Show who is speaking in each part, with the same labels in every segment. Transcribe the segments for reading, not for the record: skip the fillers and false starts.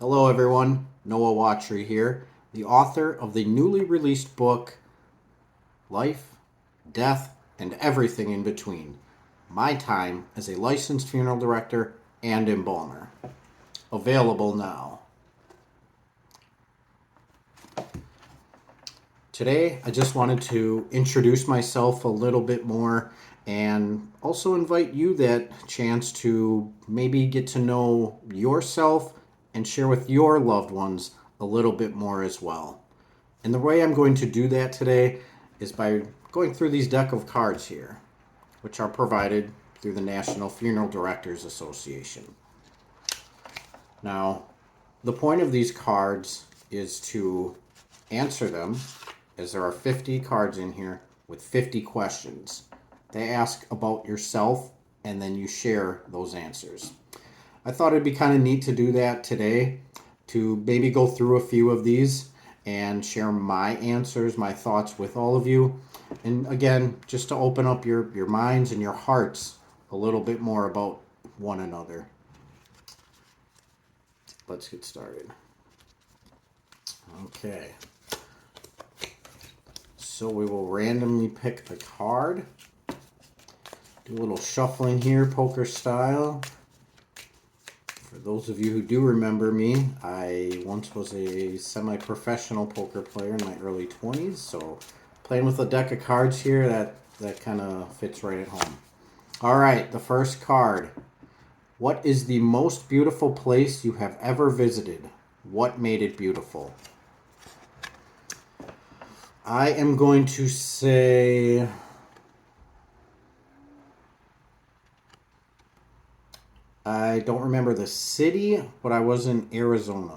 Speaker 1: Hello, everyone. Noah Watry here, the author of the newly released book, Life, Death, and Everything in Between. My time as a licensed funeral director and embalmer. Available now. Today, I just wanted to introduce myself a little bit more and also invite you that chance to maybe get to know yourself and share with your loved ones a little bit more as well. And the way I'm going to do that today is by going through these deck of cards here, which are provided through the National Funeral Directors Association. Now, the point of these cards is to answer them, as there are 50 cards in here with 50 questions. They ask about yourself, and then you share those answers. I thought it'd be kind of neat to do that today, to maybe go through a few of these and share my answers, my thoughts with all of you. And again, just to open up your minds and your hearts a little bit more about one another. Let's get started. Okay. So we will randomly pick the card. Do a little shuffling here, poker style. For those of you who do remember me, I once was a semi-professional poker player in my early 20s, so playing with a deck of cards here, that kind of fits right at home. All right, the first card. What is the most beautiful place you have ever visited? What made it beautiful? I am going to say I don't remember the city, but I was in Arizona.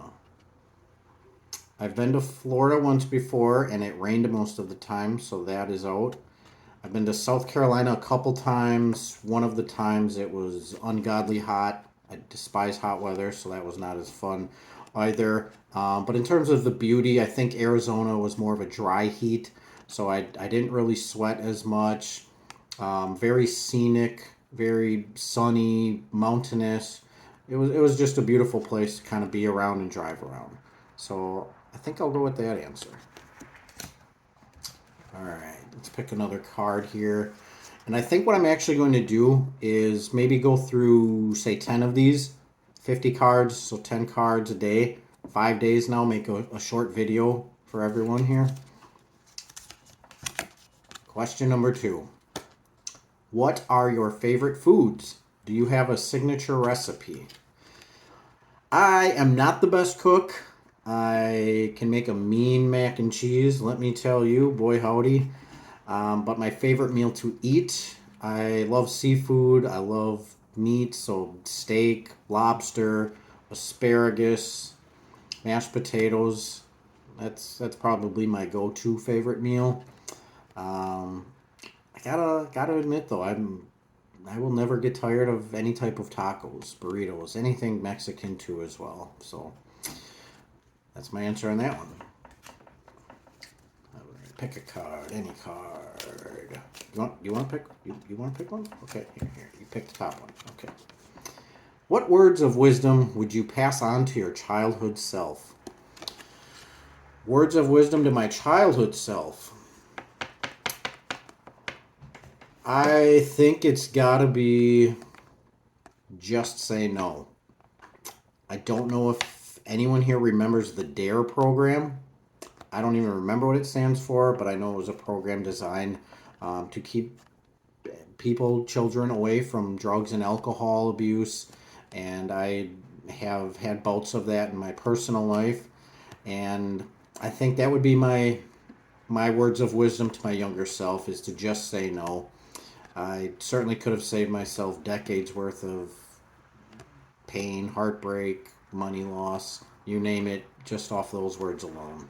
Speaker 1: I've been to Florida once before, and it rained most of the time, so that is out. I've been to South Carolina a couple times. One of the times it was ungodly hot. I despise hot weather, so that was not as fun either. But in terms of the beauty, I think Arizona was more of a dry heat, so I didn't really sweat as much. Very scenic, very sunny, mountainous. It was just a beautiful place to kind of be around and drive around. So I think I'll go with that answer. All right, let's pick another card here. And I think what I'm actually going to do is maybe go through, say, 10 of these, 50 cards, so 10 cards a day, 5 days now, make a short video for everyone here. Question number 2. What are your favorite foods? Do you have a signature recipe? I am not the best cook. I can make a mean mac and cheese, let me tell you, boy howdy. But my favorite meal to eat, I love seafood. I love meat, so steak, lobster, asparagus, mashed potatoes. That's probably my go-to favorite meal. I gotta admit though, I will never get tired of any type of tacos, burritos, anything Mexican too as well. So that's my answer on that one. All right, pick a card, any card. You want to pick? You want to pick one? Okay, here. You pick the top one. Okay. What words of wisdom would you pass on to your childhood self? Words of wisdom to my childhood self. I think it's gotta be just say no. I don't know if anyone here remembers the DARE program. I don't even remember what it stands for, but I know it was a program designed to keep children away from drugs and alcohol abuse. And I have had bouts of that in my personal life. And I think that would be my words of wisdom to my younger self, is to just say no. I certainly could have saved myself decades worth of pain, heartbreak, money loss, you name it, just off those words alone.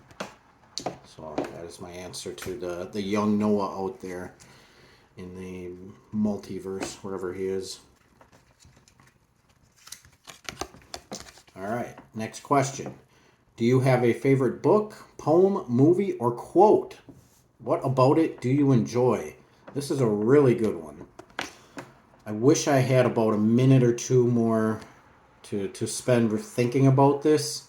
Speaker 1: So that is my answer to the young Noah out there in the multiverse, wherever he is. All right, next question. Do you have a favorite book, poem, movie, or quote? What about it do you enjoy? This is a really good one. I wish I had about a minute or two more to spend thinking about this.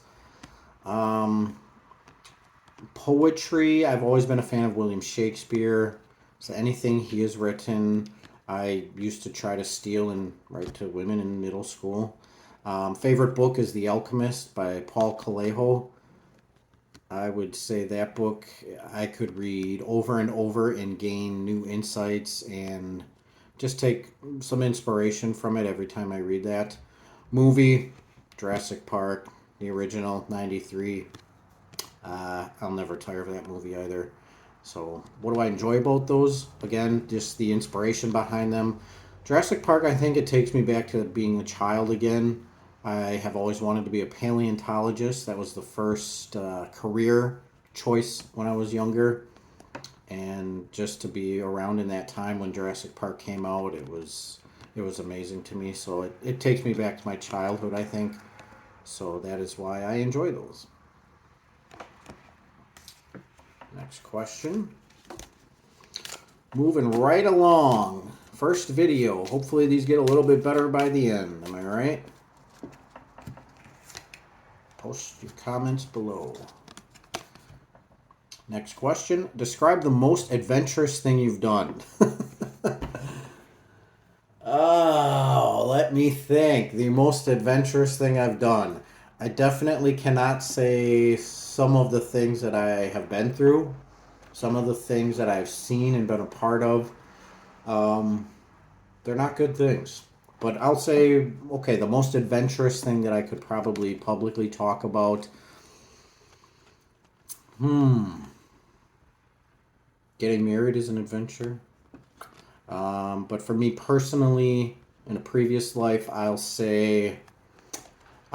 Speaker 1: Poetry, I've always been a fan of William Shakespeare. So anything he has written, I used to try to steal and write to women in middle school. Favorite book is The Alchemist by Paul Coelho. I would say that book I could read over and over and gain new insights and just take some inspiration from it every time I read that. Movie, Jurassic Park, the original, 93. I'll never tire of that movie either. So, what do I enjoy about those? Again, just the inspiration behind them. Jurassic Park, I think it takes me back to being a child again. I have always wanted to be a paleontologist. That was the first career choice when I was younger. And just to be around in that time when Jurassic Park came out, it was amazing to me. So it takes me back to my childhood, I think. So that is why I enjoy those. Next question. Moving right along. First video. Hopefully these get a little bit better by the end. Am I right? Post your comments below. Next question. Describe the most adventurous thing you've done. Oh, let me think. The most adventurous thing I've done. I definitely cannot say some of the things that I have been through, some of the things that I've seen and been a part of. They're not good things. But I'll say, okay, the most adventurous thing that I could probably publicly talk about. Getting married is an adventure. But for me personally, in a previous life, I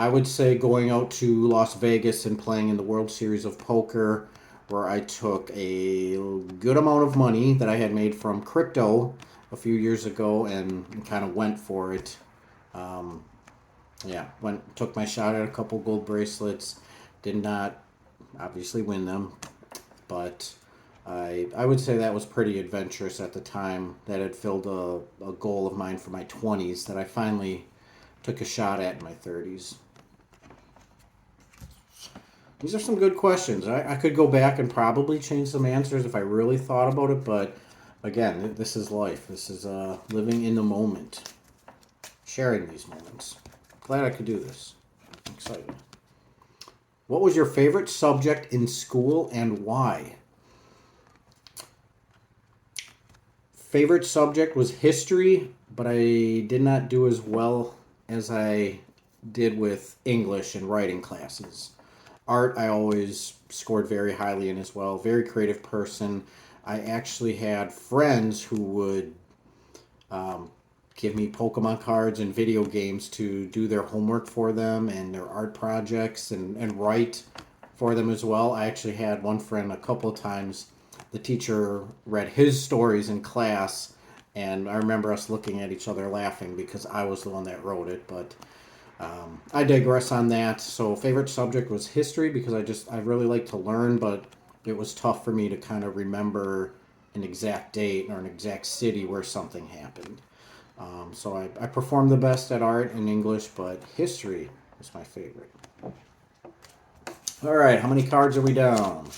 Speaker 1: would say going out to Las Vegas and playing in the World Series of Poker, where I took a good amount of money that I had made from crypto a few years ago and kind of went for it. Took my shot at a couple gold bracelets. Did not obviously win them, but I would say that was pretty adventurous at the time. That had filled a goal of mine for my 20s that I finally took a shot at in my 30s. These are some good questions. I could go back and probably change some answers if I really thought about it, but again, this is life. This is living in the moment, sharing these moments. Glad I could do this. I'm excited. What was your favorite subject in school and why? Favorite subject was history, but I did not do as well as I did with English and writing classes. Art, I always scored very highly in as well. Very creative person. I actually had friends who would give me Pokemon cards and video games to do their homework for them and their art projects and write for them as well. I actually had one friend a couple of times. The teacher read his stories in class, and I remember us looking at each other laughing because I was the one that wrote it, but I digress on that. So favorite subject was history because I really like to learn, but it was tough for me to kind of remember an exact date or an exact city where something happened. So I performed the best at art and English, but history was my favorite. All right, how many cards are we down?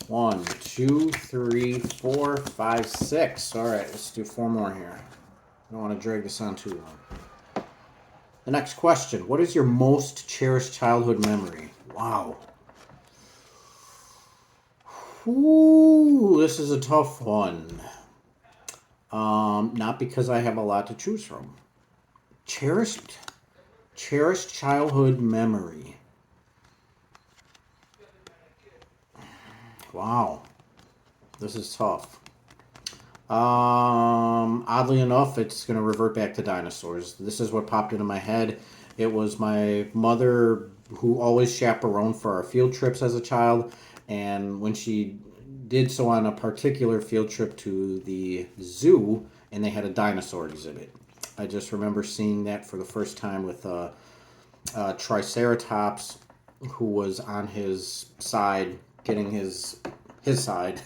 Speaker 1: 1, 2, 3, 4, 5, 6. All right, let's do 4 more here. I don't want to drag this on too long. The next question. What is your most cherished childhood memory? Wow. Ooh, this is a tough one. Not because I have a lot to choose from. Cherished childhood memory. Wow. This is tough. Oddly enough, it's going to revert back to dinosaurs. This is what popped into my head. It was my mother who always chaperoned for our field trips as a child. And when she did so on a particular field trip to the zoo, and they had a dinosaur exhibit. I just remember seeing that for the first time with a Triceratops who was on his side getting his his side,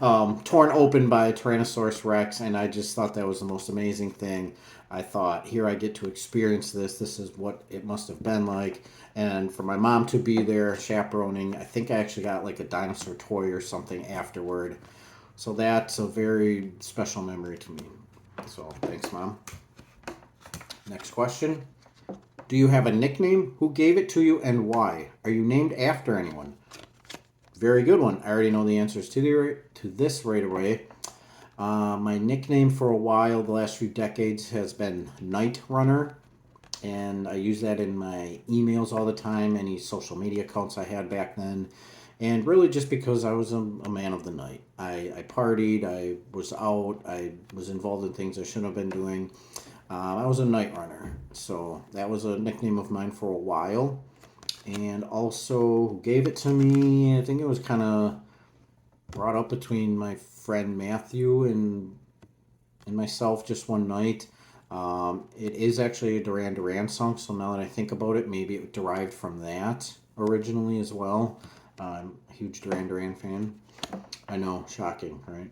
Speaker 1: torn open by a Tyrannosaurus Rex, and I just thought that was the most amazing thing. I thought, here I get to experience this. This is what it must have been like. And for my mom to be there chaperoning, I think I actually got like a dinosaur toy or something afterward. So that's a very special memory to me. So thanks, Mom. Next question. Do you have a nickname? Who gave it to you and why? Are you named after anyone? Very good one. I already know the answers to this right away. My nickname for a while, the last few decades, has been Night Runner. And I use that in my emails all the time, any social media accounts I had back then. And really just because I was a man of the night. I partied, I was out, I was involved in things I shouldn't have been doing. I was a night runner. So that was a nickname of mine for a while. And also, who gave it to me, I think it was kind of brought up between my friend Matthew and myself just one night. It is actually a Duran Duran song, so now that I think about it, maybe it derived from that originally as well. I'm a huge Duran Duran fan. I know, shocking, right?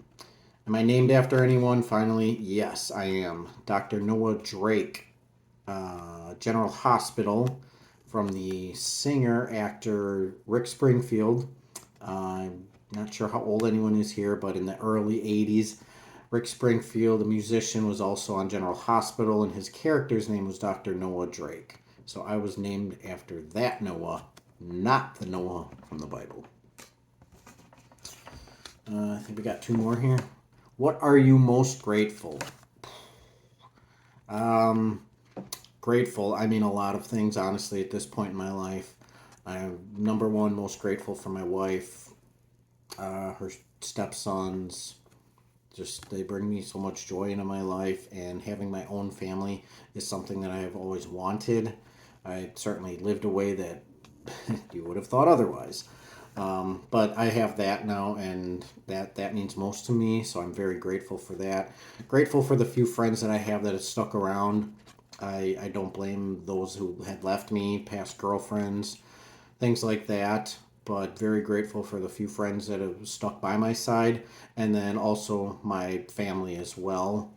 Speaker 1: Am I named after anyone? Finally, yes, I am. Dr. Noah Drake, General Hospital, from the singer-actor Rick Springfield. I'm not sure how old anyone is here, but in the early 80s, Rick Springfield, the musician, was also on General Hospital, and his character's name was Dr. Noah Drake. So I was named after that Noah, not the Noah from the Bible. I think we got two more here. What are you most grateful? Grateful, I mean a lot of things, honestly, at this point in my life. I'm number one most grateful for my wife, her stepsons. Just they bring me so much joy into my life, and having my own family is something that I have always wanted. I certainly lived a way that you would have thought otherwise. But I have that now, and that means most to me, so I'm very grateful for that. Grateful for the few friends that I have that have stuck around. I don't blame those who had left me, past girlfriends, things like that. But very grateful for the few friends that have stuck by my side, and then also my family as well.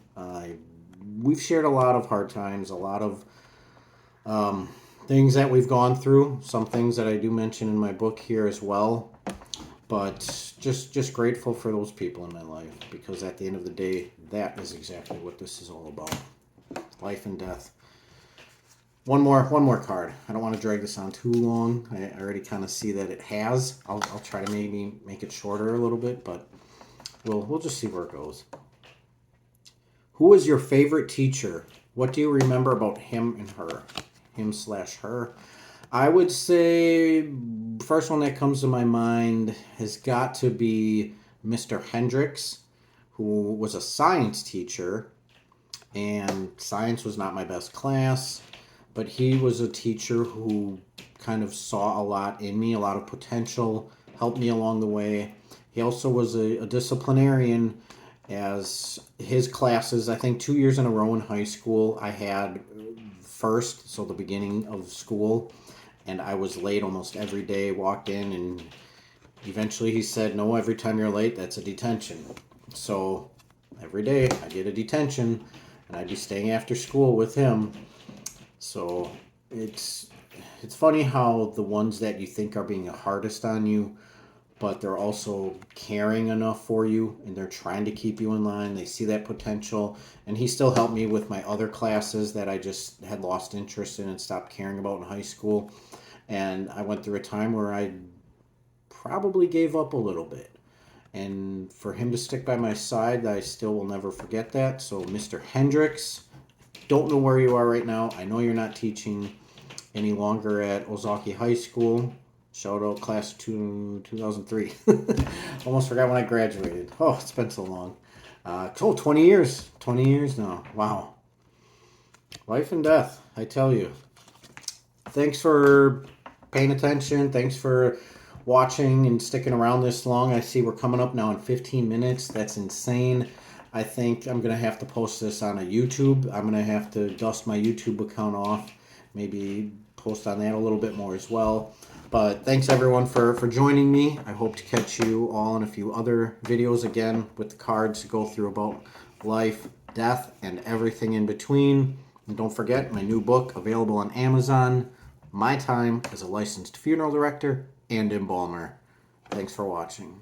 Speaker 1: We've shared a lot of hard times, a lot of things that we've gone through, some things that I do mention in my book here as well. But just grateful for those people in my life, because at the end of the day, that is exactly what this is all about. Life and death. One more card. I don't want to drag this on too long. I already kind of see that it has. I'll try to maybe make it shorter a little bit, but we'll just see where it goes. Who is your favorite teacher? What do you remember about him and her? Him/her. I would say first one that comes to my mind has got to be Mr. Hendricks, who was a science teacher, and science was not my best class. But he was a teacher who kind of saw a lot in me, a lot of potential, helped me along the way. He also was a disciplinarian, as his classes, I think 2 years in a row in high school, I had first, so the beginning of school, and I was late almost every day, walked in, and eventually he said, no, every time you're late, that's a detention. So every day I get a detention, and I'd be staying after school with him. So it's funny how the ones that you think are being the hardest on you, but they're also caring enough for you, and they're trying to keep you in line. They see that potential, and he still helped me with my other classes that I just had lost interest in and stopped caring about in high school. And I went through a time where I probably gave up a little bit. And for him to stick by my side, I still will never forget that. So Mr. Hendricks, don't know where you are right now. I know you're not teaching any longer at Ozaki High School. Shout out class 2003. Almost forgot when I graduated. Oh, it's been so long. 20 years. 20 years now. Wow. Life and death, I tell you. Thanks for paying attention. Thanks for watching and sticking around this long. I see we're coming up now in 15 minutes. That's insane. I think I'm going to have to post this on a YouTube. I'm going to have to dust my YouTube account off. Maybe post on that a little bit more as well. But thanks everyone for joining me. I hope to catch you all in a few other videos again with the cards to go through about life, death, and everything in between. And don't forget my new book available on Amazon, My Time as a Licensed Funeral Director and Embalmer. Thanks for watching.